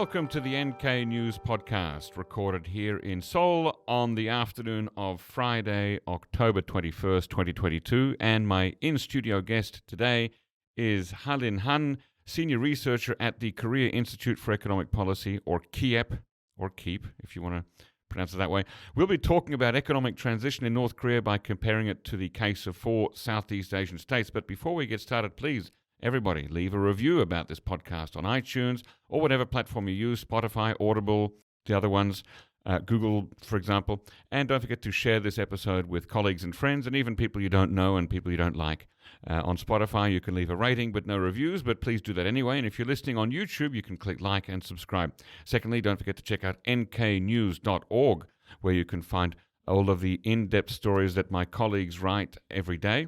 Welcome to the NK News podcast, recorded here in Seoul on the afternoon of Friday, October 21st, 2022. And my in-studio guest today is Halin Han, senior researcher at the Korea Institute for Economic Policy, or KIEP, or KEEP, if you want to pronounce it that way. We'll be talking about economic transition in North Korea by comparing it to the case of 4 Southeast Asian states. But before we get started, please, everybody, leave a review about this podcast on iTunes or whatever platform you use, Spotify, Audible, the other ones, Google, for example. And don't forget to share this episode with colleagues and friends and even people you don't know and people you don't like. On Spotify, you can leave a rating but no reviews, but please do that anyway. And if you're listening on YouTube, you can click like and subscribe. Secondly, don't forget to check out nknews.org, where you can find all of the in-depth stories that my colleagues write every day.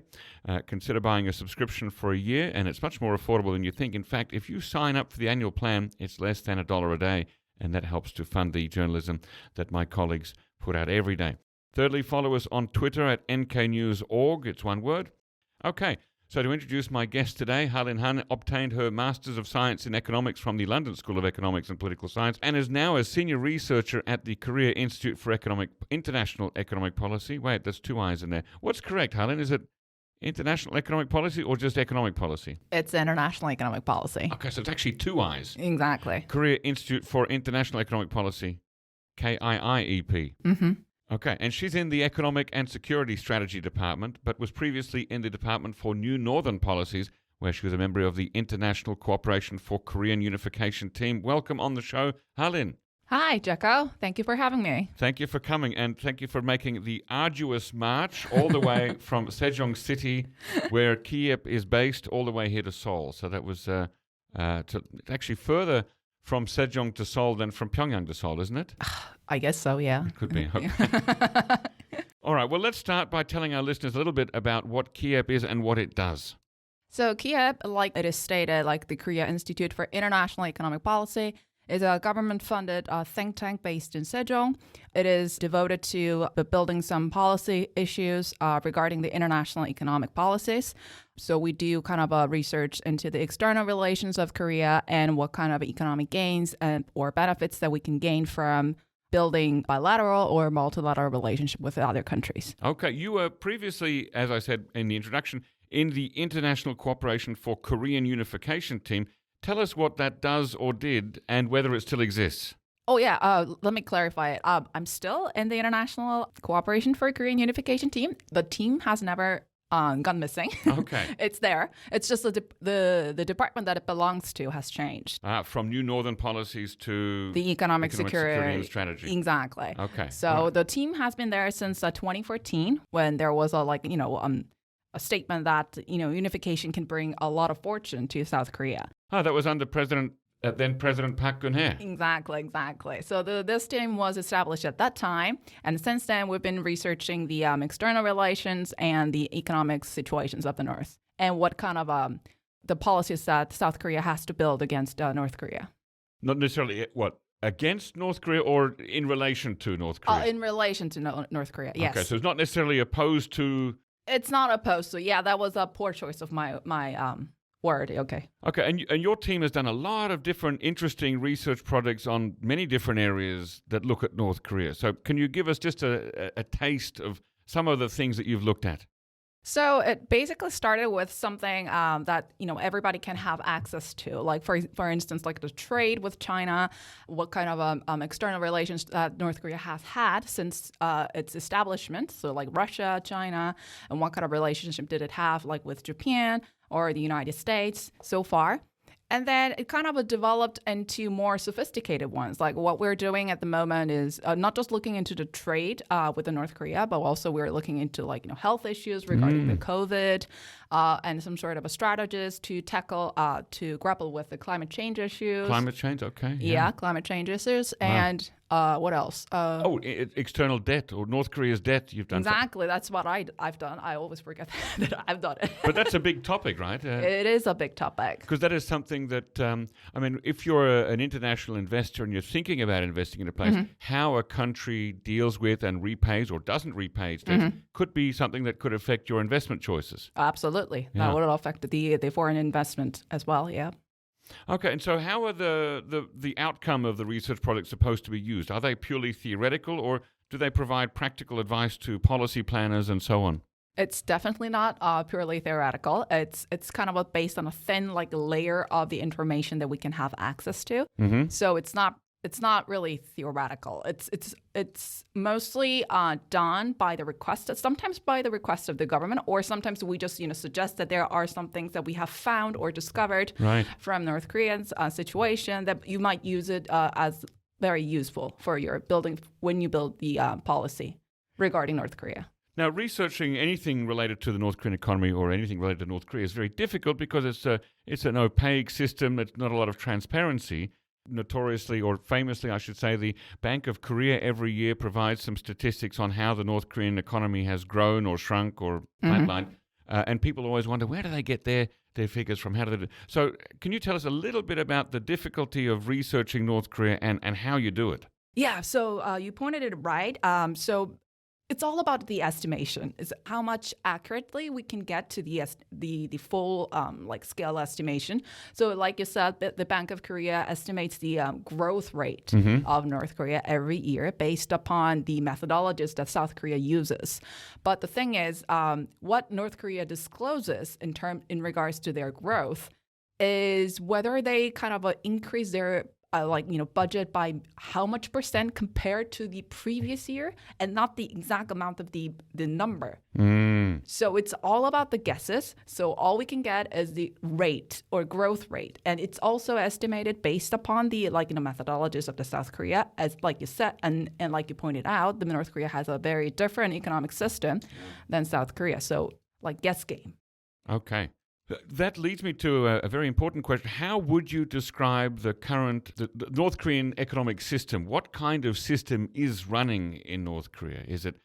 Consider buying a subscription for a year, and it's much more affordable than you think. In fact, if you sign up for the annual plan, it's less than $1 a day, and that helps to fund the journalism that my colleagues put out every day. Thirdly, follow us on Twitter at nknews.org. It's one word. Okay, so to introduce my guest today, Halin Han obtained her Masters of Science in Economics from the London School of Economics and Political Science and is now a senior researcher at the Korea Institute for International Economic Policy. Wait, there's 2 I's in there. What's correct, Halin? Is it international economic policy or just economic policy? It's international economic policy. Okay, so it's actually 2 I's. Exactly. Korea Institute for International Economic Policy, KIIEP. Mm-hmm. Okay, and she's in the Economic and Security Strategy Department, but was previously in the Department for New Northern Policies, where she was a member of the International Cooperation for Korean Unification team. Welcome on the show, Halin. Hi, Jekko. Thank you for having me. Thank you for coming, and thank you for making the arduous march all the way from Sejong City, where KIEP is based, all the way here to Seoul. So that was actually further from Sejong to Seoul than from Pyongyang to Seoul, isn't it? I guess so, yeah. It could be. Okay. All right, well, let's start by telling our listeners a little bit about what KIEP is and what it does. So KIEP, like it is stated, like the Korea Institute for International Economic Policy, is a government-funded think tank based in Sejong. It is devoted to building some policy issues regarding the international economic policies. So we do kind of research into the external relations of Korea and what kind of economic gains or benefits that we can gain from building bilateral or multilateral relationship with other countries. Okay, you were previously, as I said in the introduction, in the International Cooperation for Korean Unification team. Tell us what that does or did and whether it still exists. Oh, yeah. Let me clarify it. I'm still in the International Cooperation for Korean Unification team. The team has never gone missing. Okay. It's there. It's just the department that it belongs to has changed. From New Northern Policies to the economic security and strategy. Exactly. Okay. So the team has been there since 2014 when there was a statement that unification can bring a lot of fortune to South Korea. Oh, that was under then President Park Geun-hye. Exactly. So this team was established at that time, and since then we've been researching the external relations and the economic situations of the North and what kind of the policies that South Korea has to build against North Korea. Not necessarily against North Korea or in relation to North Korea? In relation to North Korea, yes. Okay, so it's not necessarily opposed to. It's not opposed to. Yeah, that was a poor choice of my word. Okay. Okay, and your team has done a lot of different interesting research projects on many different areas that look at North Korea. So can you give us just a taste of some of the things that you've looked at? So it basically started with something that everybody can have access to, like for instance, like the trade with China, what kind of external relations that North Korea has had since its establishment. So like Russia, China, and what kind of relationship did it have, like with Japan or the United States so far. And then it kind of developed into more sophisticated ones. Like what we're doing at the moment is not just looking into the trade with the North Korea, but also we're looking into health issues regarding the COVID and some sort of a strategist to grapple with the climate change issues. Climate change, okay. Yeah, climate change issues. Wow. And what else? External debt or North Korea's debt you've done. Exactly. That's what I've done. I always forget that I've done it. But that's a big topic, right? It is a big topic. Because that is something that, if you're an international investor and you're thinking about investing in a place, how a country deals with and repays or doesn't repay its debt could be something that could affect your investment choices. Absolutely. Yeah. That would affect the foreign investment as well, yeah. Okay, and so how are the outcome of the research project supposed to be used? Are they purely theoretical, or do they provide practical advice to policy planners and so on? It's definitely not purely theoretical. It's kind of based on a thin layer of the information that we can have access to. Mm-hmm. So it's not really theoretical. It's mostly done by the request, sometimes by the request of the government, or sometimes we just suggest that there are some things that we have found or discovered from North Korea's situation that you might use it as very useful for your building when you build the policy regarding North Korea. Now, researching anything related to the North Korean economy or anything related to North Korea is very difficult because it's an opaque system. It's not a lot of transparency. Notoriously, or famously, I should say, the Bank of Korea every year provides some statistics on how the North Korean economy has grown or shrunk or flatlined. And people always wonder, where do they get their figures from? How do they do? So can you tell us a little bit about the difficulty of researching North Korea and how you do it? Yeah, so you pointed it right. So it's all about the estimation. Is how much accurately we can get to the full scale estimation. So, like you said, the Bank of Korea estimates the growth rate of North Korea every year based upon the methodologies that South Korea uses. But the thing is, what North Korea discloses in regards to their growth is whether they kind of increase their budget by how much percent compared to the previous year, and not the exact amount of the number. So it's all about the guesses. So all we can get is the rate or growth rate, and it's also estimated based upon the methodologies of the South Korea, as like you said, and like you pointed out, the North Korea has a very different economic system than South Korea. So guess game. Okay. That leads me to a very important question. How would you describe the North Korean economic system? What kind of system is running in North Korea? Is it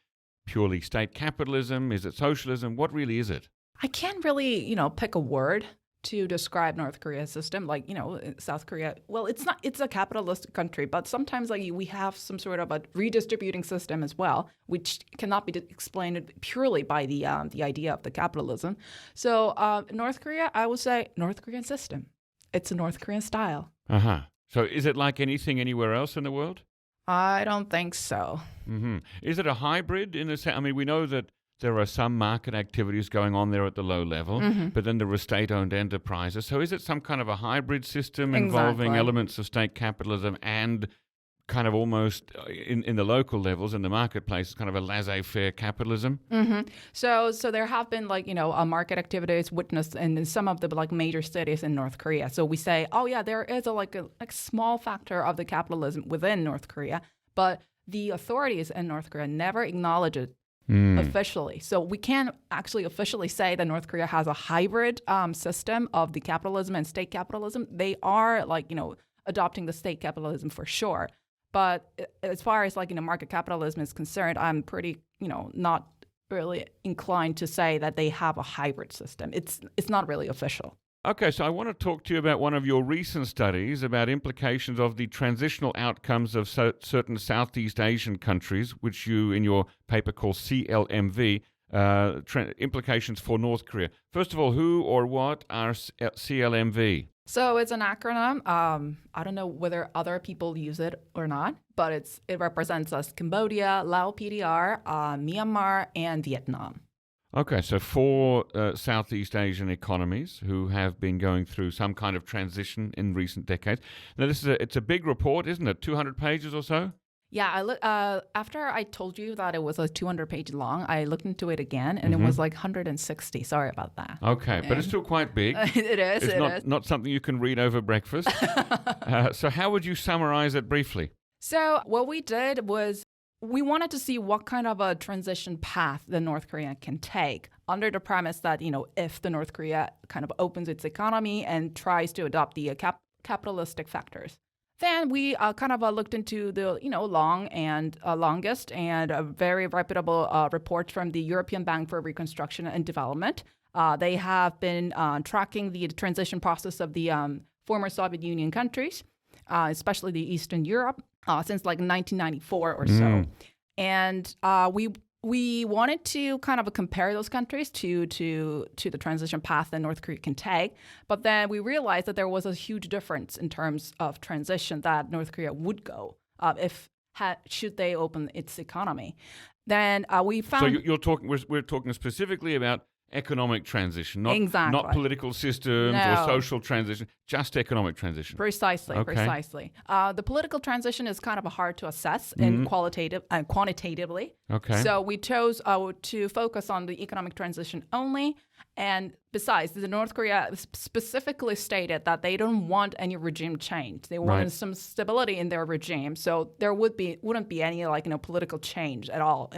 purely state capitalism? Is it socialism? What really is it? I can't really, pick a word to describe North Korea's system. South Korea, well, it's a capitalist country, but sometimes we have some sort of a redistributing system as well, which cannot be explained purely by the idea of the capitalism. So North Korea, I would say North Korean system. It's a North Korean style. So is it like anything anywhere else in the world? I don't think so. Is it a hybrid in a sense? I mean, we know that there are some market activities going on there at the low level, but then there are state-owned enterprises. So is it some kind of a hybrid system involving elements of state capitalism and kind of almost in the local levels, in the marketplace, kind of a laissez-faire capitalism? So there have been market activities witnessed in some of the major cities in North Korea. So we say, oh yeah, there is a small factor of the capitalism within North Korea, but the authorities in North Korea never acknowledge it officially. So we can't actually officially say that North Korea has a hybrid system of the capitalism and state capitalism. They are adopting the state capitalism for sure. But as far as market capitalism is concerned, I'm pretty not really inclined to say that they have a hybrid system. It's not really official. Okay, so I want to talk to you about one of your recent studies about implications of the transitional outcomes of certain Southeast Asian countries, which you, in your paper, call CLMV, implications for North Korea. First of all, who or what are CLMV? So it's an acronym. I don't know whether other people use it or not, but it represents us Cambodia, Laos PDR, Myanmar, and Vietnam. Okay, so 4 Southeast Asian economies who have been going through some kind of transition in recent decades. Now, it's a big report, isn't it? 200 pages or so? Yeah, after I told you that it was 200-page long, I looked into it again, and it was 160. Sorry about that. Okay, but it's still quite big. It is. It's not something you can read over breakfast. So how would you summarize it briefly? So what we did was we wanted to see what kind of a transition path the North Korea can take under the premise that, if the North Korea kind of opens its economy and tries to adopt the capitalistic factors. Then we kind of looked into the longest and very reputable report from the European Bank for Reconstruction and Development. They have been tracking the transition process of the former Soviet Union countries, especially the Eastern Europe, since 1994 or so. And we we wanted to kind of compare those countries to the transition path that North Korea can take. But then we realized that there was a huge difference in terms of transition that North Korea would go should they open its economy. Then we found. So you're talking. We're talking specifically about economic transition, not Exactly. not political systems or social transition, just economic transition. Precisely, Okay. precisely. The political transition is kind of hard to assess in quantitatively. Okay. So we chose to focus on the economic transition only. And besides, the North Korea specifically stated that they don't want any regime change. They wanted some stability in their regime. So there wouldn't be any political change at all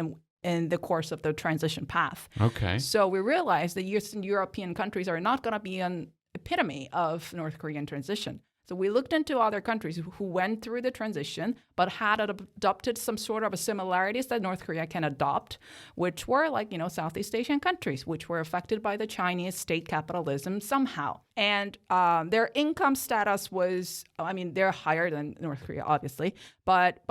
in the course of the transition path. Okay. So we realized that Eastern European countries are not going to be an epitome of North Korean transition. So we looked into other countries who went through the transition but had adopted some sort of similarities that North Korea can adopt, which were Southeast Asian countries, which were affected by the Chinese state capitalism somehow. And their income status was, they're higher than North Korea, obviously, but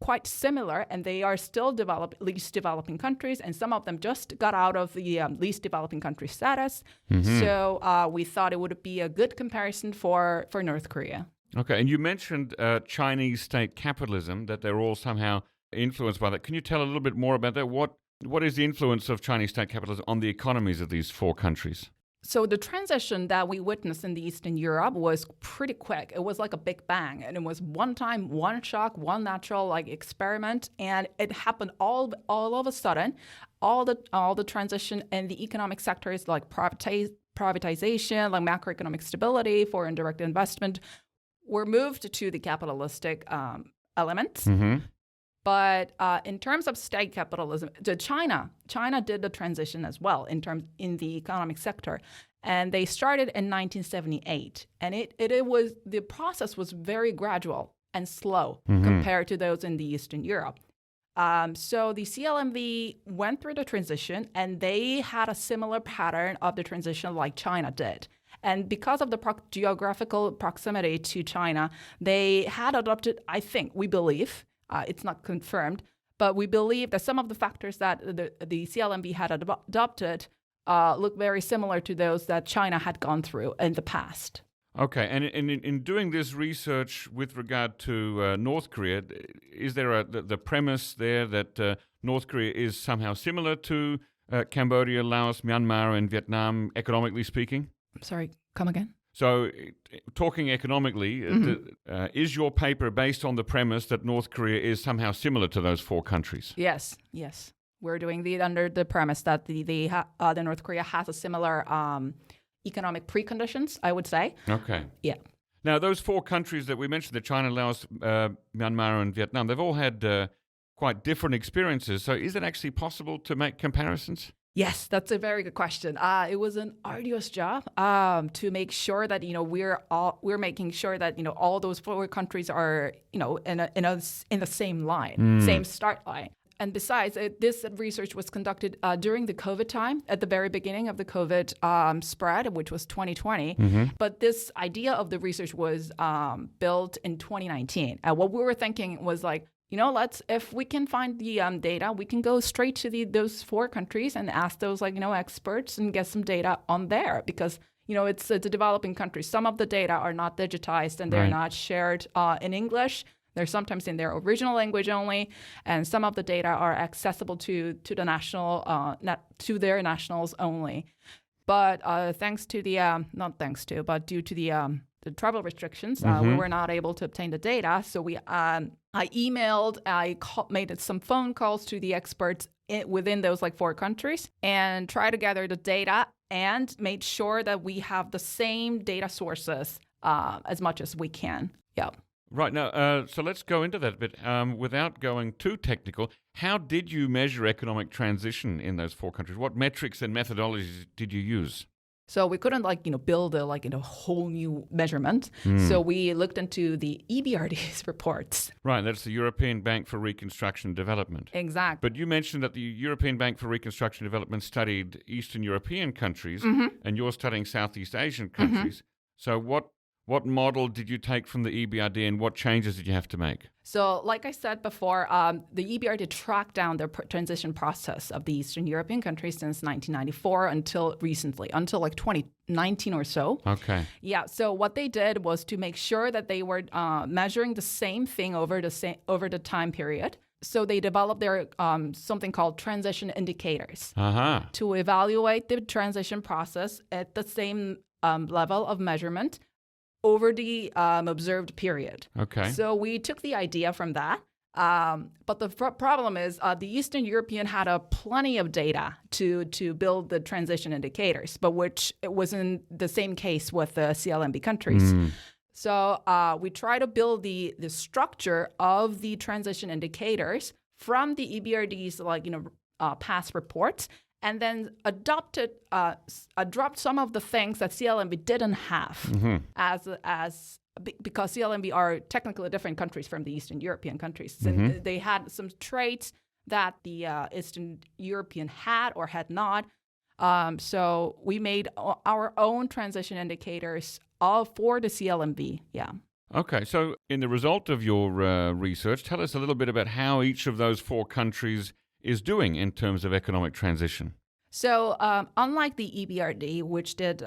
quite similar, and they are still least developing countries, and some of them just got out of the least developing country status. Mm-hmm. So we thought it would be a good comparison for North Korea. Okay, and you mentioned Chinese state capitalism, that they're all somehow influenced by that. Can you tell a little bit more about that? What is the influence of Chinese state capitalism on the economies of these four countries? So the transition that we witnessed in the Eastern Europe was pretty quick. It was like a big bang, and it was one time, one shock, one natural experiment, and it happened all of a sudden. All the transition in the economic sectors like privatization, like macroeconomic stability, foreign direct investment, were moved to the capitalistic elements. Mm-hmm. But in terms of state capitalism, China did the transition as well in the economic sector, and they started in 1978. And the process was very gradual and slow compared to those in the Eastern Europe. So the CLMV went through the transition, and they had a similar pattern of the transition like China did. And because of the geographical proximity to China, they had adopted, I think, we believe. It's not confirmed, but we believe that some of the factors that the CLMV had adopted look very similar to those that China had gone through in the past. Okay, and in doing this research with regard to North Korea, is there the premise there that North Korea is somehow similar to Cambodia, Laos, Myanmar, and Vietnam, economically speaking? I'm sorry, come again? So, talking economically, is your paper based on the premise that North Korea is somehow similar to those four countries? Yes. We're doing under the premise that the North Korea has a similar economic preconditions, I would say. Okay. Yeah. Now, those four countries that we mentioned, the China, Laos, Myanmar, and Vietnam, they've all had quite different experiences. So, is it actually possible to make comparisons? Yes, that's a very good question. It was an arduous job to make sure that we're making sure that all those four countries are in the same line, same start line. And besides, this research was conducted during the COVID time, at the very beginning of the COVID spread, which was 2020. Mm-hmm. But this idea of the research was built in 2019. What we were thinking was if we can find the data, we can go straight to those four countries and ask those experts and get some data on there, because it's a developing country. Some of the data are not digitized and they're not shared in English. They're sometimes in their original language only, and some of the data are accessible to the national to their nationals only. But due to the travel restrictions, we were not able to obtain the data. So I emailed, made some phone calls to the experts within those four countries and tried to gather the data and made sure that we have the same data sources as much as we can. Yeah. Right. Now, so let's go into that a bit. Without going too technical, how did you measure economic transition in those four countries? What metrics and methodologies did you use? So we couldn't build a whole new measurement. So we looked into the EBRD's reports. Right, that's the European Bank for Reconstruction and Development. Exactly. But you mentioned that the European Bank for Reconstruction and Development studied Eastern European countries, and you're studying Southeast Asian countries. So what What model did you take from the EBRD and what changes did you have to make? So, like I said before, the EBRD tracked down the transition process of the Eastern European countries since 1994 until recently, until like 2019 or so. Okay. Yeah. So what they did was to make sure that they were measuring the same thing over the time period. So they developed their something called transition indicators to evaluate the transition process at the same level of measurement over the observed period. Okay. So we took the idea from that. But the problem is the Eastern European had plenty of data to build the transition indicators, but which it wasn't the same case with the CLMV countries. So we try to build the structure of the transition indicators from the EBRD's past reports, and then adopt some of the things that CLMV didn't have because CLMV are technically different countries from the Eastern European countries. So they had some traits that the Eastern European had or had not. So we made our own transition indicators all for the CLMV. Yeah. Okay, so in the result of your research, tell us a little bit about how each of those 4 countries is doing in terms of economic transition. So unlike the EBRD, which did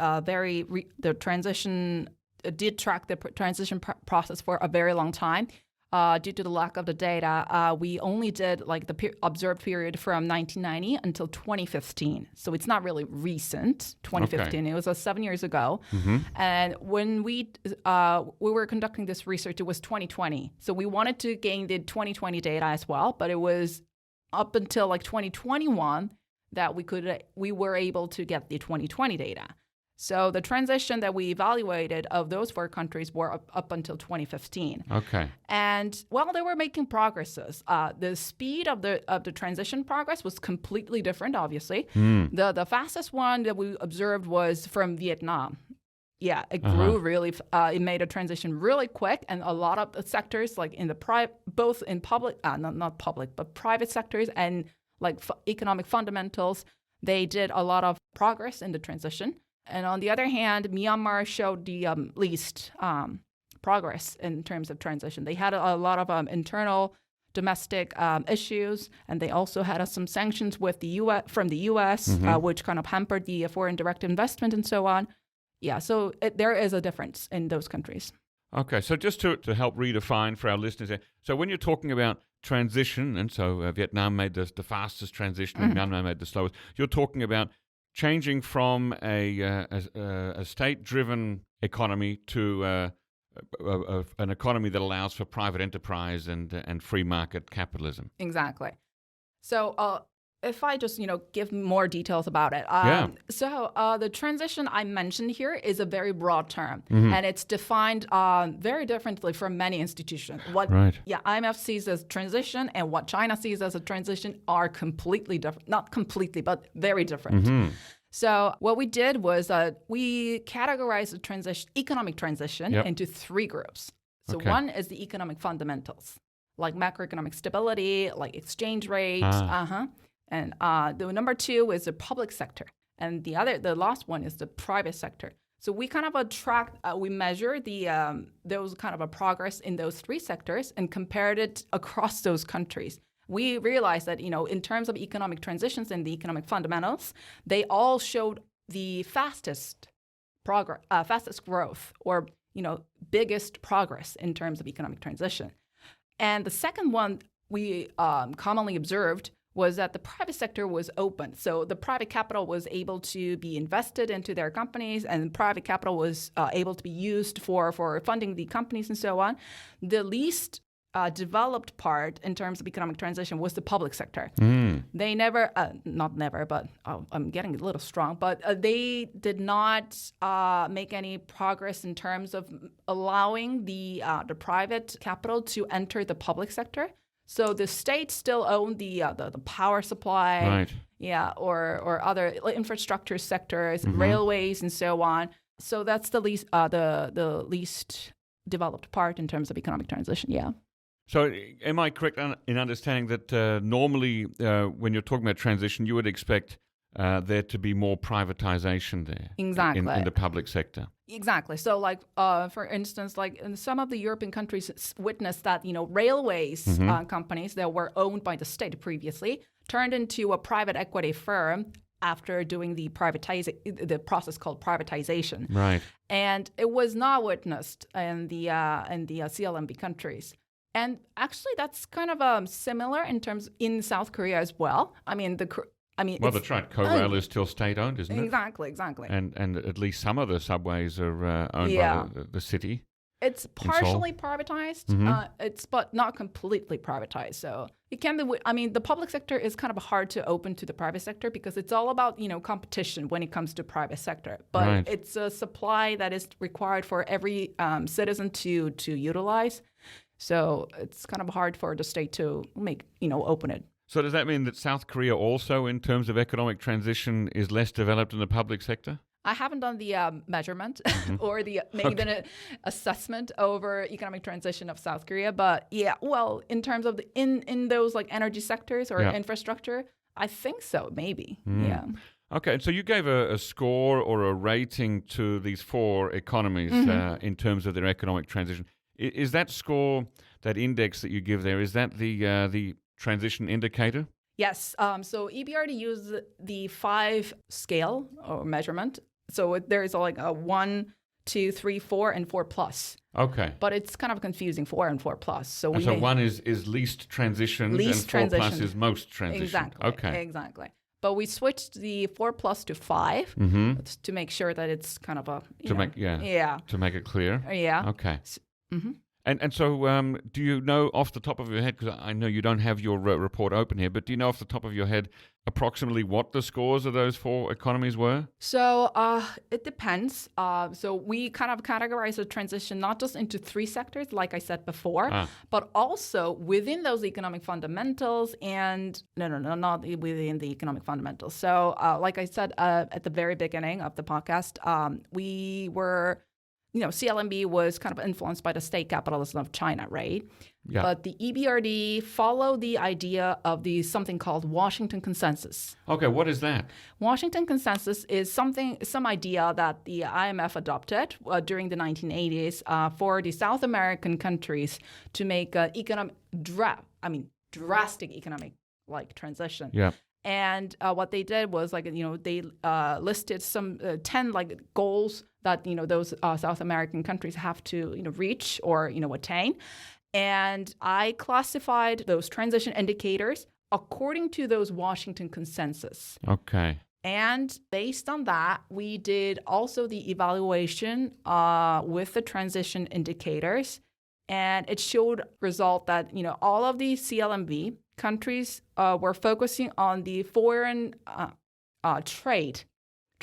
did track the transition process for a very long time, due to the lack of the data, we only did the observed period from 1990 until 2015. So it's not really recent, 2015. Okay. It was 7 years ago. And when we were conducting this research, it was 2020. So we wanted to gain the 2020 data as well, but it was up until 2021 that we were able to get the 2020 data. So the transition that we evaluated of those 4 countries were up until 2015. Okay. And while they were making progresses, the speed of the transition progress was completely different, obviously. The fastest one that we observed was from Vietnam. Yeah, it grew really, it made a transition really quick, and a lot of the sectors, like in the both in public, not public, but private sectors and economic fundamentals, they did a lot of progress in the transition. And on the other hand, Myanmar showed the least progress in terms of transition. They had a lot of internal domestic issues, and they also had some sanctions with from the U.S., which kind of hampered the foreign direct investment and so on. Yeah, so there is a difference in those countries. Okay, so just to help redefine for our listeners here, so when you're talking about transition, and so Vietnam made the fastest transition and Myanmar made the slowest, you're talking about changing from a state-driven economy to an economy that allows for private enterprise and free market capitalism. Exactly. So if I just give more details about it. So the transition I mentioned here is a very broad term, and it's defined very differently from many institutions. What IMF sees as transition and what China sees as a transition are completely different. Not completely, but very different. So what we did was we categorized the economic transition into 3 groups. So one is the economic fundamentals, like macroeconomic stability, like exchange rates, and the number 2 is the public sector, and the last one is the private sector. So we kind of we measure those kind of a progress in those 3 sectors and compared it across those countries. We realized that in terms of economic transitions and the economic fundamentals, they all showed the fastest growth, or biggest progress in terms of economic transition. And the second one we commonly observed was that the private sector was open. So the private capital was able to be invested into their companies, and private capital was able to be used for funding the companies and so on. The least developed part in terms of economic transition was the public sector. They never, not never, but I'm getting a little strong, but they did not make any progress in terms of allowing the private capital to enter the public sector. So the state still owned the power supply, or other infrastructure sectors, railways, and so on. So that's the least developed part in terms of economic transition. Yeah. So am I correct in understanding that normally when you're talking about transition, you would expect there to be more privatization there Exactly. in the public sector. Exactly. So, like, for instance, like in some of the European countries witnessed that, railways companies that were owned by the state previously turned into a private equity firm after doing the process called privatization. Right. And it was not witnessed in the CLMV countries. And actually, that's kind of similar in South Korea as well. Well, that's right. Korail is still state-owned, isn't it? Exactly. And at least some of the subways are owned by the city. It's partially privatized, but not completely privatized. So it can be. The public sector is kind of hard to open to the private sector because it's all about competition when it comes to private sector. But it's a supply that is required for every citizen to utilize. So it's kind of hard for the state to open it. So does that mean that South Korea also, in terms of economic transition, is less developed in the public sector? I haven't done the measurement or the assessment over economic transition of South Korea, but in terms of in those like energy sectors or infrastructure, I think so, maybe. Yeah. Okay, and so you gave a score or a rating to these four economies in terms of their economic transition. Is that score, that index that you give there, is that the transition indicator? Yes. So EBRD used the 5 scale or measurement. So there is like a 1, 2, 3, 4, and 4 plus. Okay. But it's kind of confusing, 4 and 4 plus. So 1 is least transitioned and 4 plus is most transitioned. Exactly. Okay. Exactly. But we switched the 4 plus to 5 to make sure that it's kind of to make it clear. Yeah. Okay. And so do you know off the top of your head, because I know you don't have your report open here, but do you know off the top of your head approximately what the scores of those 4 economies were? So it depends. So we kind of categorize the transition not just into 3 sectors, like I said before, but also within those economic fundamentals and not within the economic fundamentals. So like I said at the very beginning of the podcast, we were... CLMV was kind of influenced by the state capitalism of China, right? Yeah. But the EBRD followed the idea of something called Washington Consensus. Okay, what is that? Washington Consensus is some idea that the IMF adopted during the 1980s for the South American countries to make drastic economic transition. Yeah. And what they did was they listed some 10 goals that those South American countries have to reach or attain. And I classified those transition indicators according to those Washington Consensus. Okay. And based on that, we did also the evaluation with the transition indicators. And it showed result that all of the CLMV countries were focusing on the foreign trade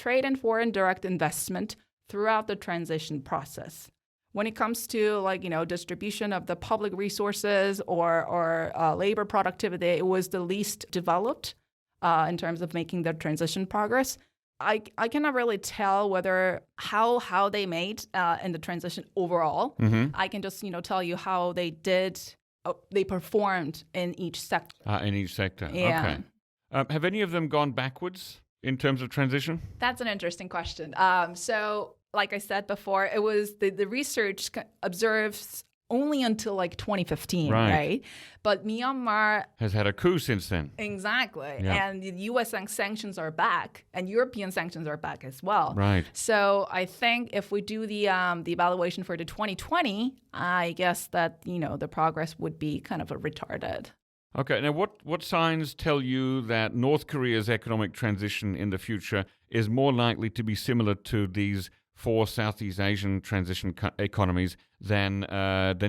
and foreign direct investment throughout the transition process. When it comes to distribution of the public resources or labor productivity, it was the least developed in terms of making the transition progress. I cannot really tell how they made in the transition overall. I can just tell you how they did. They performed in each sector. In each sector. Yeah. Okay. Have any of them gone backwards in terms of transition? That's an interesting question. So, like I said before, it was the research observes only until 2015, right? But Myanmar has had a coup since then. Exactly. Yeah. And the U.S. sanctions are back, and European sanctions are back as well. Right. So I think if we do the evaluation for the 2020, I guess that the progress would be kind of retarded. Okay. Now, what signs tell you that North Korea's economic transition in the future is more likely to be similar to these 4 Southeast Asian transition economies than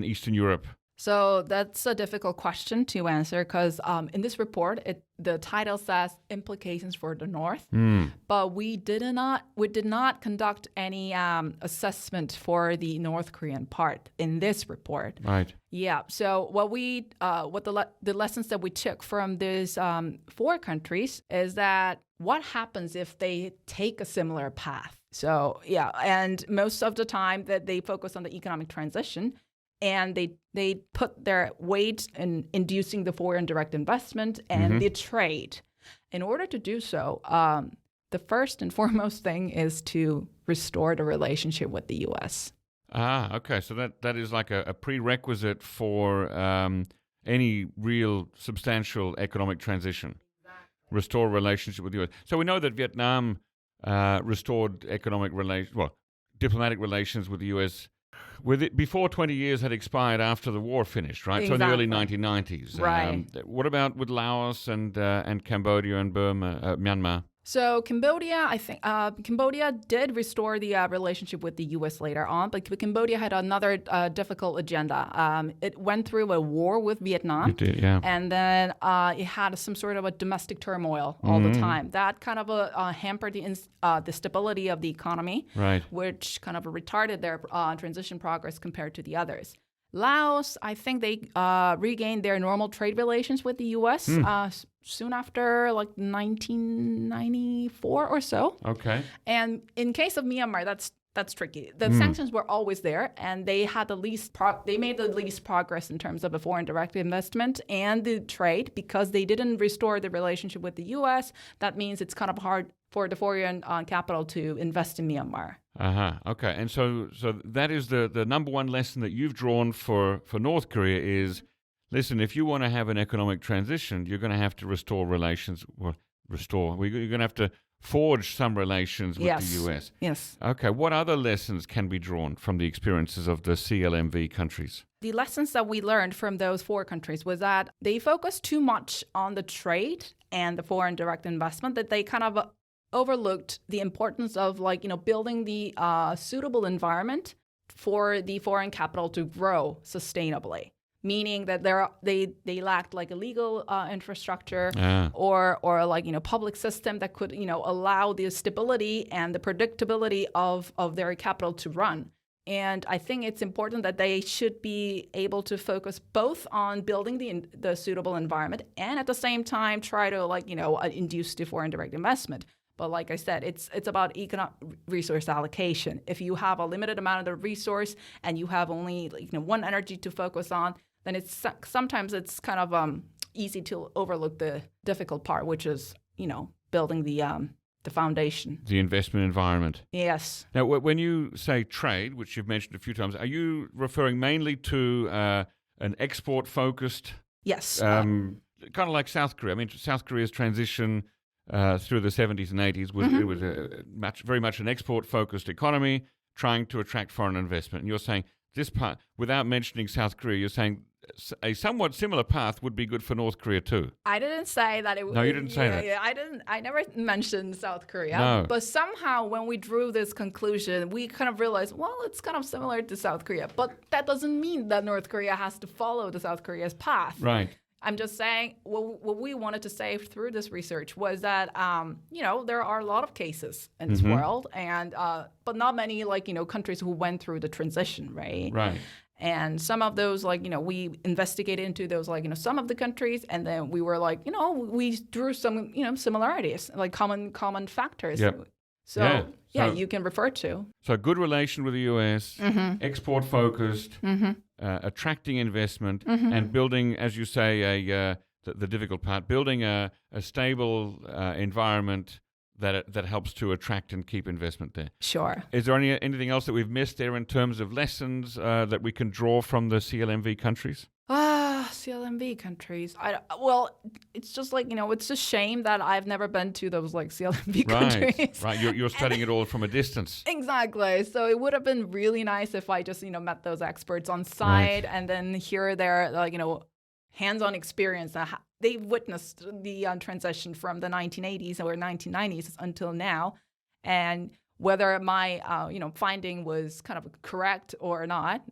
Eastern Europe? So that's a difficult question to answer because in this report, the title says implications for the North, but we did not conduct any assessment for the North Korean part in this report. Right. Yeah. So what the lessons that we took from these 4 countries is that what happens if they take a similar path? So yeah, and most of the time that they focus on the economic transition. And they put their weight in inducing the foreign direct investment and the trade. in order to do so, the first and foremost thing is to restore the relationship with the U.S. Okay. So that is like a prerequisite for any real substantial economic transition. Restore relationship with the U.S. So we know that Vietnam restored diplomatic relations with the U.S. before 20 years had expired after the war finished, right? Exactly. So in the early 1990s. Right. What about with Laos and Cambodia and Burma, Myanmar? So Cambodia, I think Cambodia did restore the relationship with the U.S. later on, but Cambodia had another difficult agenda. It went through a war with Vietnam, It did, yeah. and then it had some sort of a domestic turmoil all the time. That kind of hampered the stability of the economy, Right. which kind of retarded their transition progress compared to the others. Laos, I think they regained their normal trade relations with the U.S. Soon after, like 1994 or so. Okay. And in case of Myanmar, that's tricky. The sanctions were always there, and they had they made the least progress in terms of a foreign direct investment and the trade because they didn't restore the relationship with the U.S. That means it's kind of hard for the foreign capital to invest in Myanmar. Okay. And so that is the number one lesson that you've drawn for North Korea is, listen, if you want to have an economic transition, you're going to have to restore relations. Well, you're going to have to forge some relations with the U.S. Yes. Okay. What other lessons can be drawn from the experiences of the CLMV countries? The lessons that we learned from those four countries was that they focused too much on the trade and the foreign direct investment, that they kind of overlooked the importance of building the suitable environment for the foreign capital to grow sustainably. Meaning that they lacked like a legal infrastructure or public system that could allow the stability and the predictability of their capital to run. And I think it's important that they should be able to focus both on building the suitable environment and at the same time try to induce the foreign direct investment. But like I said, it's about economic resource allocation. If you have a limited amount of the resource and you have only one energy to focus on, then sometimes it's kind of easy to overlook the difficult part, which is building the foundation, the investment environment. Yes. Now, when you say trade, which you've mentioned a few times, are you referring mainly to an export-focused? Yes. Kind of like South Korea. I mean, South Korea's transition through the 70s and 80s it was very much an export-focused economy trying to attract foreign investment. And you're saying this part, without mentioning South Korea, you're saying a somewhat similar path would be good for North Korea too. I didn't say that it would. No, you didn't say that. Yeah, I never mentioned South Korea. No. But somehow when we drew this conclusion, we kind of realized, well, it's kind of similar to South Korea. But that doesn't mean that North Korea has to follow the South Korea's path. Right. I'm just saying what we wanted to say through this research was that, there are a lot of cases in this world, and but not many countries who went through the transition, right? Right. And some of those, we investigated into those, some of the countries, and then we were we drew some, similarities, like common factors. Yep. So you can refer to. So good relation with the U.S., export-focused, attracting investment, and building, as you say, the difficult part, building a stable environment that helps to attract and keep investment there. Sure. Is there anything else that we've missed there in terms of lessons that we can draw from the CLMV countries? CLMV countries. It's just it's a shame that I've never been to those CLMV countries. Right. You're studying it all from a distance. Exactly. So it would have been really nice if I just met those experts on site and then hear their hands-on experience. They witnessed the transition from the 1980s or 1990s until now, and whether my finding was kind of correct or not,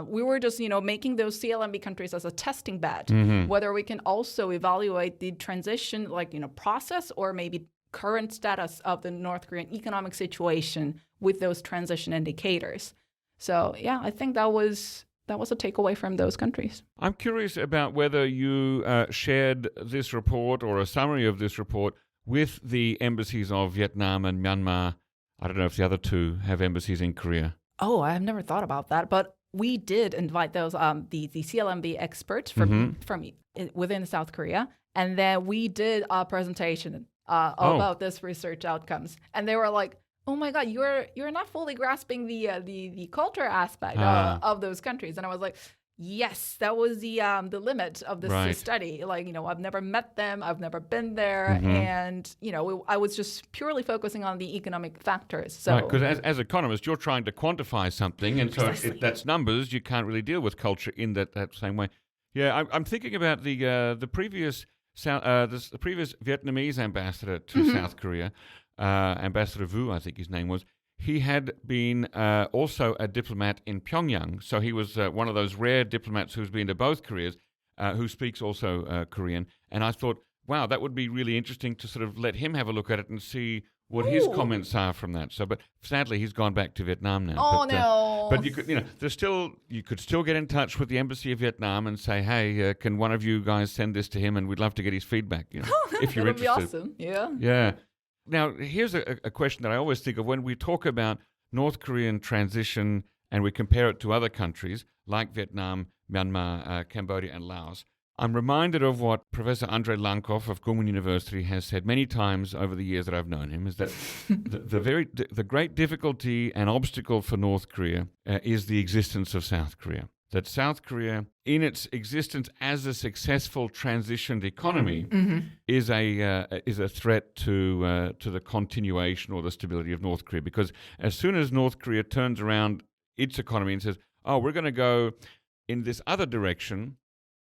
we were just making those CLMV countries as a testing bed. Whether we can also evaluate the transition process or maybe current status of the North Korean economic situation with those transition indicators. So I think that was a takeaway from those countries. I'm curious about whether you shared this report or a summary of this report with the embassies of Vietnam and Myanmar. I don't know if the other two have embassies in Korea. Oh, I have never thought about that. But we did invite those the CLMV experts from within South Korea, And then we did a presentation about this research outcomes. And they were like, oh my God, you're not fully grasping the culture aspect of those countries. And I was like, yes, that was the limit of this study. Like, I've never met them, I've never been there, and I was just purely focusing on the economic factors. So, because as economists, you're trying to quantify something, and so if that's numbers, you can't really deal with culture in that same way. Yeah, I'm thinking about the previous Vietnamese ambassador to South Korea, Ambassador Vu, I think his name was. He had been also a diplomat in Pyongyang, so he was one of those rare diplomats who's been to both Koreas, who speaks also Korean. And I thought, wow, that would be really interesting to sort of let him have a look at it and see what his comments are from that. So, but sadly, he's gone back to Vietnam now. Oh no! But you could, you could still get in touch with the embassy of Vietnam and say, hey, can one of you guys send this to him, and we'd love to get his feedback. If you're interested. That would be awesome. Yeah. Yeah. Now, here's a question that I always think of when we talk about North Korean transition and we compare it to other countries like Vietnam, Myanmar, Cambodia, and Laos. I'm reminded of what Professor Andrei Lankov of Koongwon University has said many times over the years that I've known him, is that the great difficulty and obstacle for North Korea is the existence of South Korea. That South Korea, in its existence as a successful transitioned economy, is a threat to the continuation or the stability of North Korea. Because as soon as North Korea turns around its economy and says, "Oh, we're going to go in this other direction,"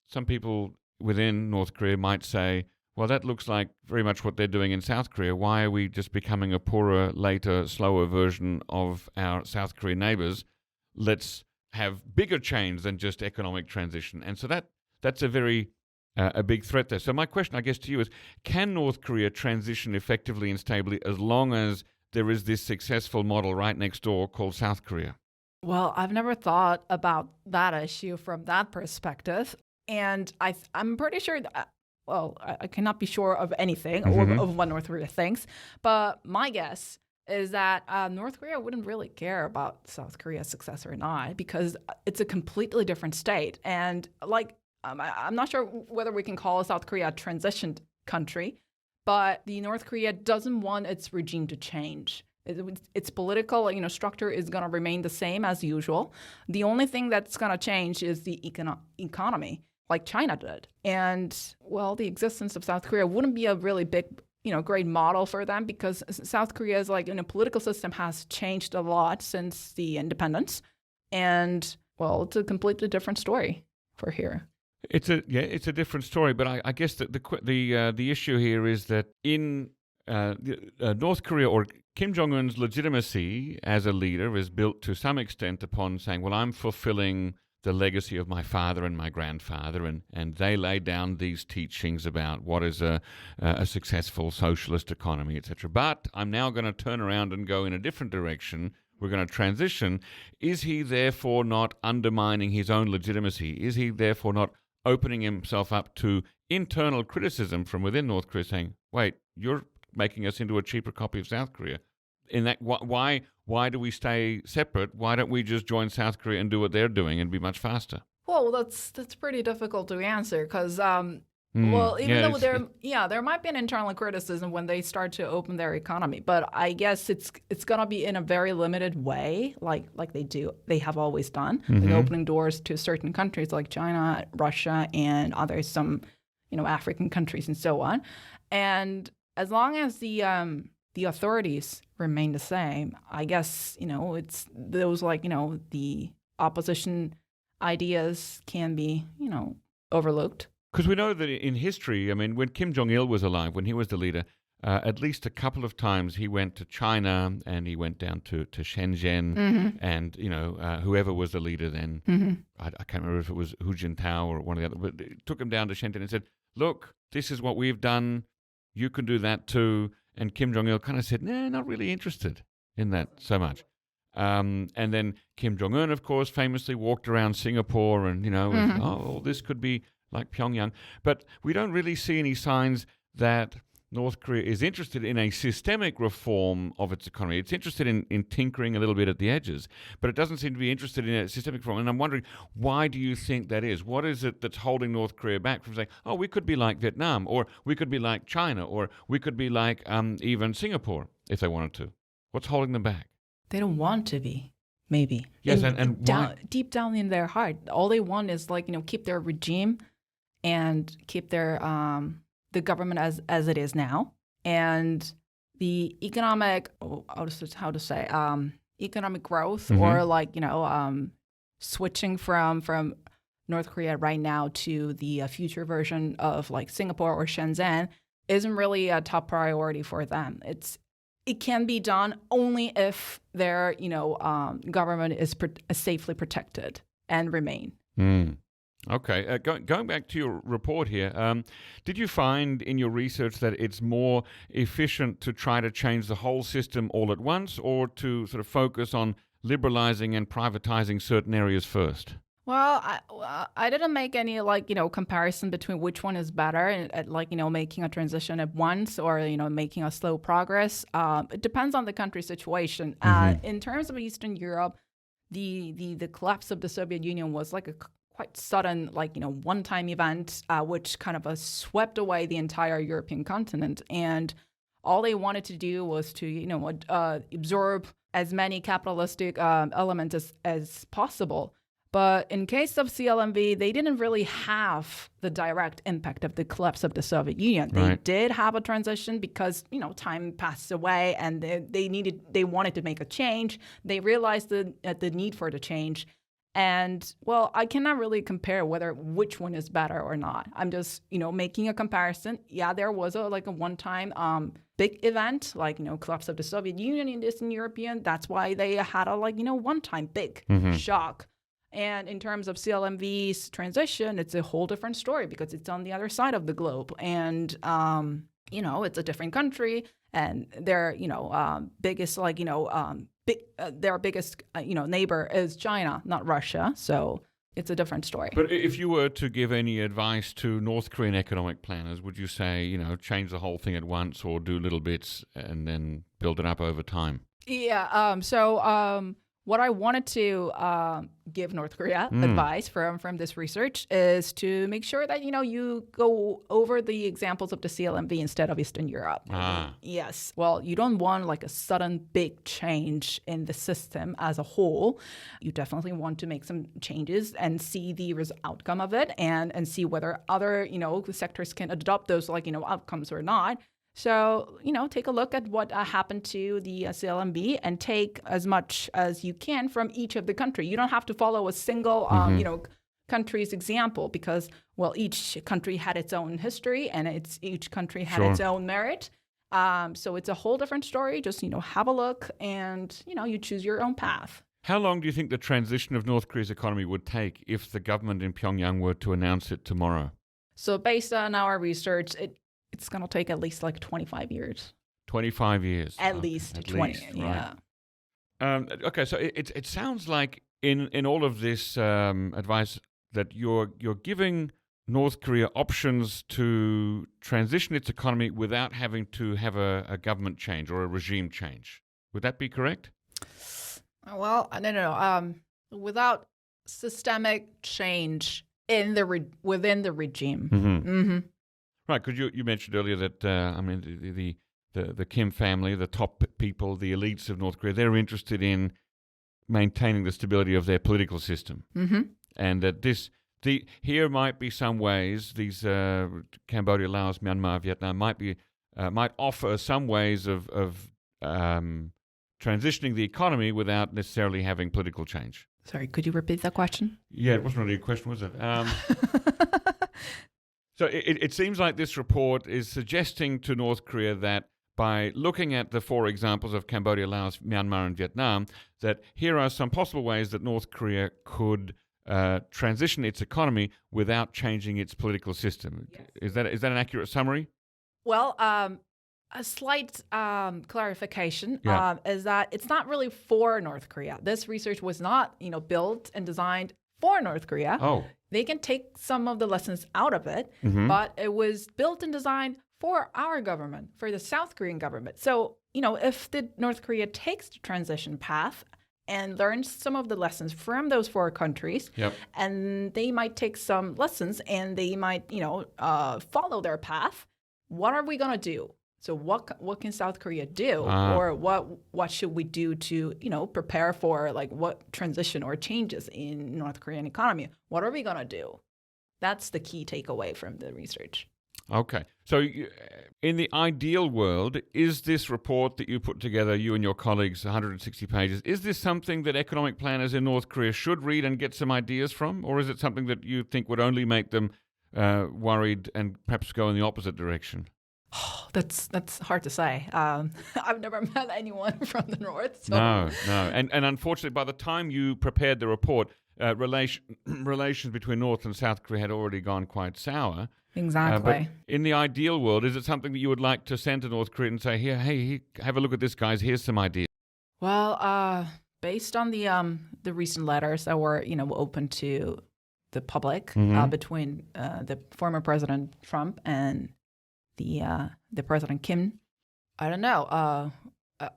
some people within North Korea might say, "Well, that looks like very much what they're doing in South Korea. Why are we just becoming a poorer, later, slower version of our South Korean neighbors? Let's have bigger change than just economic transition." And so that's a very a big threat there. So my question, I guess, to you is, can North Korea transition effectively and stably as long as there is this successful model right next door called South Korea? Well, I've never thought about that issue from that perspective. And I'm pretty sure that, I cannot be sure of anything or of what North Korea thinks, but my guess is that North Korea wouldn't really care about South Korea's success or not, because it's a completely different state. And I'm not sure whether we can call South Korea a transitioned country, but the North Korea doesn't want its regime to change. Its political structure is going to remain the same as usual. The only thing that's going to change is the economy, like China did. And, well, the existence of South Korea wouldn't be a really big great model for them, because South Korea's political system has changed a lot since the independence, and well, it's a completely different story for here. It's a different story, but I guess that the issue here is that in North Korea, or Kim Jong-un's legitimacy as a leader is built to some extent upon saying, well, I'm fulfilling the legacy of my father and my grandfather, and they laid down these teachings about what is a successful socialist economy, etc. But I'm now going to turn around and go in a different direction. We're going to transition. Is he therefore not undermining his own legitimacy? Is he therefore not opening himself up to internal criticism from within North Korea, saying, wait, you're making us into a cheaper copy of South Korea? In that, why do we stay separate? Why don't we just join South Korea and do what they're doing and be much faster? Well, that's pretty difficult to answer, because though there might be an internal criticism when they start to open their economy, but I guess it's gonna be in a very limited way, like they have always done, like opening doors to certain countries like China, Russia, and others, some African countries and so on. And as long as the authorities remain the same, I guess, it's those the opposition ideas can be, overlooked. Because we know that in history, I mean, when Kim Jong-il was alive, when he was the leader, at least a couple of times he went to China and he went down to Shenzhen, and, whoever was the leader then, I can't remember if it was Hu Jintao or one of the other, but took him down to Shenzhen and said, look, this is what we've done. You can do that too. And Kim Jong-il kind of said, nah, not really interested in that so much. And then Kim Jong-un, of course, famously walked around Singapore and, this could be like Pyongyang. But we don't really see any signs that North Korea is interested in a systemic reform of its economy. It's interested in tinkering a little bit at the edges, but it doesn't seem to be interested in a systemic reform. And I'm wondering, why do you think that is? What is it that's holding North Korea back from saying, oh, we could be like Vietnam, or we could be like China, or we could be like even Singapore if they wanted to? What's holding them back? They don't want to be, maybe. Yes, and down, why? deep down in their heart, all they want is keep their regime and keep their the government as it is now, and the economic economic growth, or switching from North Korea right now to the future version of like Singapore or Shenzhen isn't really a top priority for them. It can be done only if their government is safely protected and remain. Okay. Going back to your report here, did you find in your research that it's more efficient to try to change the whole system all at once, or to sort of focus on liberalizing and privatizing certain areas first? Well, I didn't make any comparison between which one is better, and making a transition at once or making a slow progress. It depends on the country situation. In terms of Eastern Europe, the collapse of the Soviet Union was like a quite sudden, one-time event, which kind of swept away the entire European continent. And all they wanted to do was to, absorb as many capitalistic elements as possible. But in case of CLMV, they didn't really have the direct impact of the collapse of the Soviet Union. They did have a transition because, time passed away and they wanted to make a change. They realized the need for the change. And, well, I cannot really compare which one is better or not. I'm just, making a comparison. Yeah, there was a one-time big event, collapse of the Soviet Union in Eastern European. That's why they had a, one-time big shock. And in terms of CLMV's transition, it's a whole different story because it's on the other side of the globe. And, it's a different country. And their, biggest, their biggest, neighbor is China, not Russia. So it's a different story. But if you were to give any advice to North Korean economic planners, would you say, change the whole thing at once, or do little bits and then build it up over time? Yeah. What I wanted to give North Korea advice from this research is to make sure that, you go over the examples of the CLMV instead of Eastern Europe. Yes. Well, you don't want a sudden big change in the system as a whole. You definitely want to make some changes and see the outcome of it and see whether other, sectors can adopt those outcomes or not. So, take a look at what happened to the CLMV and take as much as you can from each of the country. You don't have to follow a single, country's example because, well, each country had its own history and each country had its own merit. So it's a whole different story. Just, have a look and, you choose your own path. How long do you think the transition of North Korea's economy would take if the government in Pyongyang were to announce it tomorrow? So based on our research, it's going to take at least 25 years. 25 years. At least 20, yeah. Right. Okay, so it sounds like in all of this advice that you're giving North Korea options to transition its economy without having to have a government change or a regime change. Would that be correct? Well, no. Without systemic change within the regime. Right, because you mentioned earlier that the Kim family, the top people, the elites of North Korea, they're interested in maintaining the stability of their political system, and that here might be some ways these Cambodia, Laos, Myanmar, Vietnam might offer some ways of transitioning the economy without necessarily having political change. Sorry, could you repeat that question? Yeah, it wasn't really a question, was it? So it seems like this report is suggesting to North Korea that by looking at the four examples of Cambodia, Laos, Myanmar, and Vietnam, that here are some possible ways that North Korea could transition its economy without changing its political system. Yes. Is that an accurate summary? Well, a slight clarification is that it's not really for North Korea. This research was not, built and designed for North Korea. Oh. They can take some of the lessons out of it, but it was built and designed for our government, for the South Korean government. So, if the North Korea takes the transition path and learns some of the lessons from those four countries, Yep. and they might take some lessons and they might, follow their path, what are we going to do? So what can South Korea do, or what should we do to prepare for like what transition or changes in North Korean economy? What are we gonna do? That's the key takeaway from the research. Okay. So in the ideal world, is this report that you put together, you and your colleagues, 160 pages, is this something that economic planners in North Korea should read and get some ideas from? Or is it something that you think would only make them worried and perhaps go in the opposite direction? That's hard to say. I've never met anyone from the North. So. No. And unfortunately, by the time you prepared the report, relations between North and South Korea had already gone quite sour. Exactly. But in the ideal world, is it something that you would like to send to North Korea and say, hey, have a look at this, guys. Here's some ideas. Well, based on the recent letters that were open to the public between the former President Trump and the President Kim, I don't know.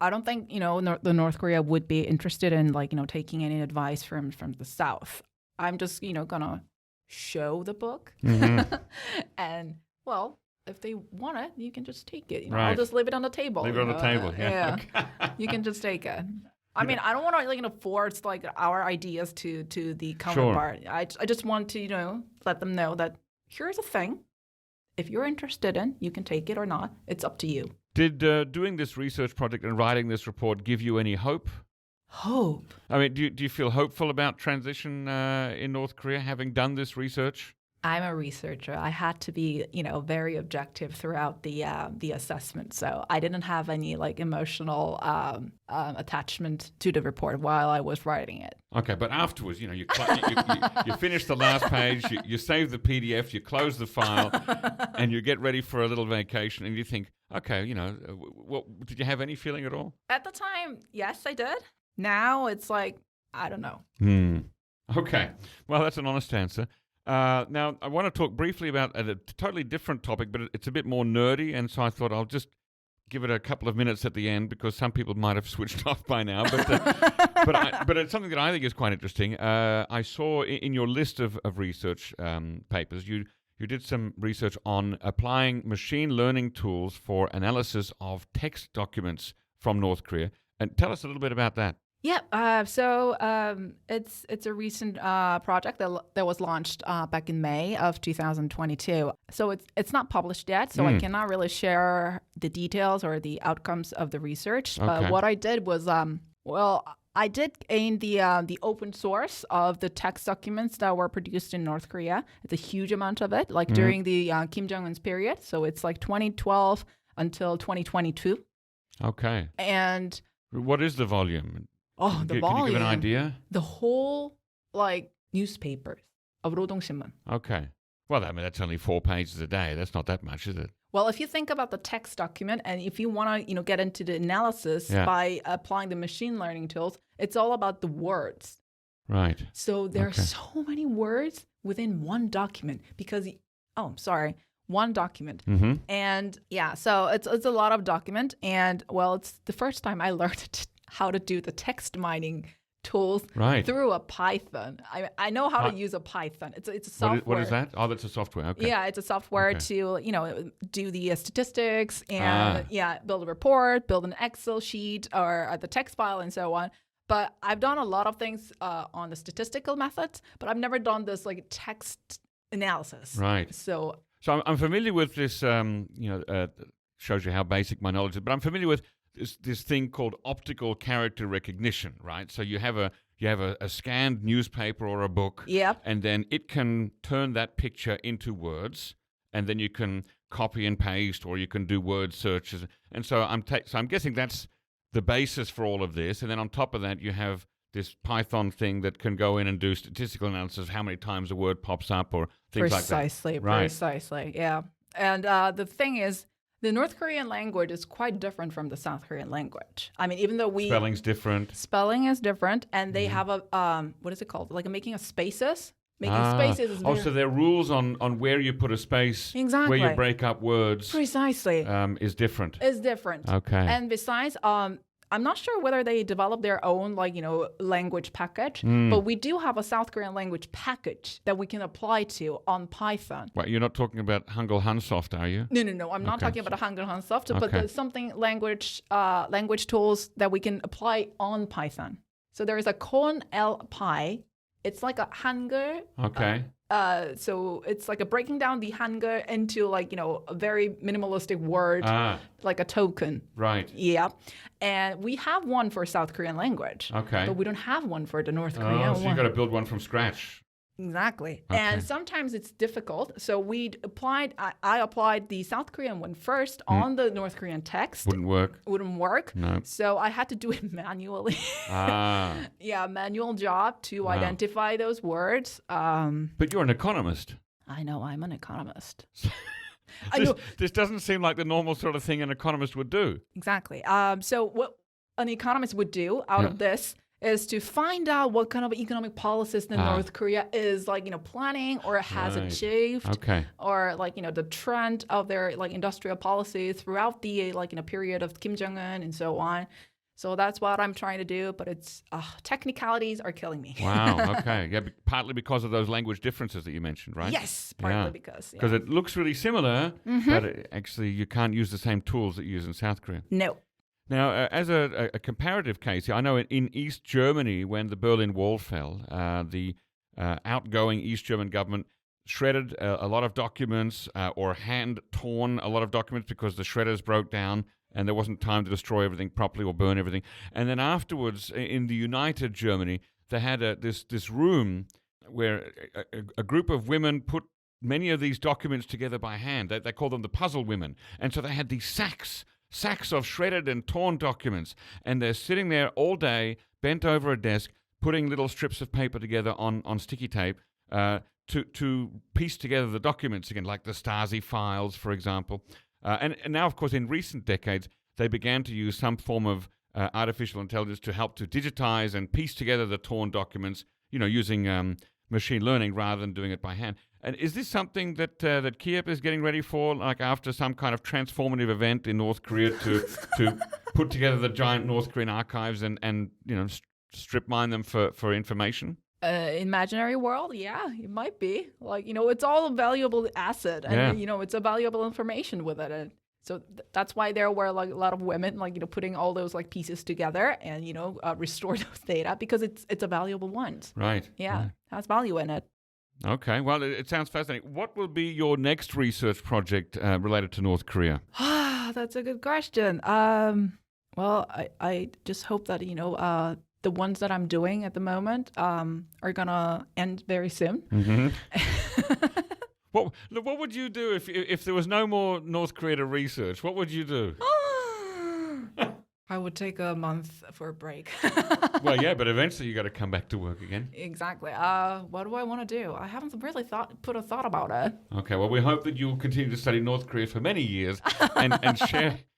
I don't think the North Korea would be interested in taking any advice from the South. I'm just gonna show the book, and well, if they want it, you can just take it. Right. I'll just leave it on the table. Leave it on the table. Yeah. You can just take it. I mean, I don't want to force our ideas to the counterpart. Sure. I just want to let them know that here's a thing. If you're interested in, you can take it or not. It's up to you. Did doing this research project and writing this report give you any hope? Hope? I mean, do you feel hopeful about transition in North Korea, having done this research? I'm a researcher. I had to be, very objective throughout the assessment. So I didn't have any emotional attachment to the report while I was writing it. Okay, but afterwards, you finish the last page, you save the PDF, you close the file, and you get ready for a little vacation, and you think, okay, did you have any feeling at all? At the time, yes, I did. Now it's I don't know. Okay, well, that's an honest answer. Now, I want to talk briefly about a totally different topic, but it's a bit more nerdy, and so I thought I'll just give it a couple of minutes at the end because some people might have switched off by now. But it's something that I think is quite interesting. I saw in your list of research papers, you did some research on applying machine learning tools for analysis of text documents from North Korea. And tell us a little bit about that. Yeah, so it's a recent project that was launched back in May of 2022. So it's not published yet, so I cannot really share the details or the outcomes of the research. But what I did was, I did gain the open source of the text documents that were produced in North Korea. It's a huge amount of it, during the Kim Jong-un's period. So it's 2012 until 2022. Okay. And what is the volume? Oh, the volume. Can you give an idea? The whole, newspapers of Rodong-Sinmun. Okay. Well, I mean, that's only 4 pages a day. That's not that much, is it? Well, if you think about the text document and if you want to, get into the analysis by applying the machine learning tools, it's all about the words. Right. So there are so many words within one document because, one document. Mm-hmm. And so it's a lot of document. And it's the first time I learned how to do the text mining tools through a Python. I know how to use a Python. It's a software. What is that? Oh, that's a software. Okay. Yeah, it's a software to do the statistics and build a report, build an Excel sheet or the text file and so on. But I've done a lot of things on the statistical methods, but I've never done this text analysis. Right. So I'm familiar with this. Shows you how basic my knowledge is. But I'm familiar with this thing called optical character recognition, right? So you have a scanned newspaper or a book, and then it can turn that picture into words, and then you can copy and paste, or you can do word searches. And so I'm guessing that's the basis for all of this. And then on top of that, you have this Python thing that can go in and do statistical analysis, how many times a word pops up, or things like that. Precisely, yeah. And the thing is, the North Korean language is quite different from the South Korean language. I mean, even though spelling's different. Spelling is different, and they have a what is it called? Making of spaces Making spaces is so there are rules on where you put a space, Exactly. where you break up words. Precisely. Is different. Is different. Okay. And besides, I'm not sure whether they develop their own, language package, but we do have a South Korean language package that we can apply to on Python. Well, you're not talking about Hangul Hansoft, are you? No. I'm not talking about a Hangul Han soft, but Okay. there's something language tools that we can apply on Python. So there is a Kon-L-Pi. It's like a Hangul. Okay. So it's like a breaking down the Hangul into a very minimalistic word, like a token. Right. Yeah. And we have one for South Korean language. Okay. But we don't have one for the North Korean So one. you've got to build one from scratch. Exactly. Okay. And sometimes it's difficult. So I applied the South Korean one first on the North Korean text. Wouldn't work. Wouldn't work. No. So I had to do it manually. Yeah, manual job to Wow. identify those words. But you're an economist. I know, I'm an economist. This doesn't seem like the normal sort of thing an economist would do. Exactly. So what an economist would do out of this is to find out what kind of economic policies that North Korea is planning or has Right. achieved, Okay. or the trend of their industrial policy throughout the period of Kim Jong-un and so on. So that's what I'm trying to do, but it's technicalities are killing me. Wow. Okay. Yeah. Partly because of those language differences that you mentioned, right? Yes, partly because. Because it looks really similar, but actually you can't use the same tools that you use in South Korea. No. Now, as a comparative case, I know in East Germany, when the Berlin Wall fell, the outgoing East German government shredded a lot of documents or hand-torn a lot of documents because the shredders broke down and there wasn't time to destroy everything properly or burn everything. And then afterwards, in the United Germany, they had this room where a group of women put many of these documents together by hand. They call them the puzzle women. And so they had these sacks of shredded and torn documents, and they're sitting there all day, bent over a desk, putting little strips of paper together on sticky tape to piece together the documents again, like the Stasi files, for example. And now, of course, in recent decades, they began to use some form of artificial intelligence to help to digitize and piece together the torn documents, using machine learning rather than doing it by hand. And is this something that Kiev is getting ready for, like after some kind of transformative event in North Korea to put together the giant North Korean archives and strip mine them for information? Imaginary world, yeah, it might be. It's all a valuable asset, and it's a valuable information with it. And so that's why there were a lot of women putting all those pieces together and restore those data, because it's a valuable one. Right. Yeah, Right. has value in it. Okay, well, it sounds fascinating. What will be your next research project related to North Korea? That's a good question. Well, I just hope that the ones that I'm doing at the moment are gonna end very soon. Mm-hmm. What would you do if there was no more North Korea to research? What would you do? I would take a month for a break. Well, yeah, but eventually you got to come back to work again. Exactly. What do I want to do? I haven't really put a thought about it. Okay, well, we hope that you'll continue to study North Korea for many years and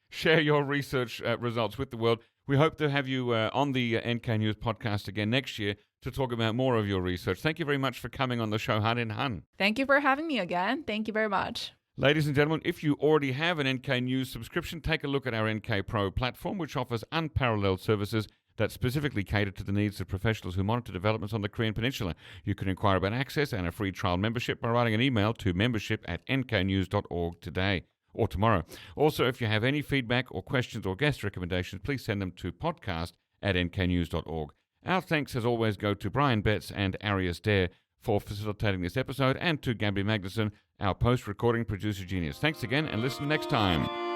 share your research results with the world. We hope to have you on the NK News podcast again next year to talk about more of your research. Thank you very much for coming on the show, Halin Han. Thank you for having me again. Thank you very much. Ladies and gentlemen, if you already have an NK News subscription, take a look at our NK Pro platform, which offers unparalleled services that specifically cater to the needs of professionals who monitor developments on the Korean Peninsula. You can inquire about access and a free trial membership by writing an email to membership@nknews.org today or tomorrow. Also, if you have any feedback or questions or guest recommendations, please send them to podcast@nknews.org. Our thanks, as always, go to Brian Betts and Arius Dare for facilitating this episode, and to Gabby Magnuson, our post-recording producer genius. Thanks again, and listen next time.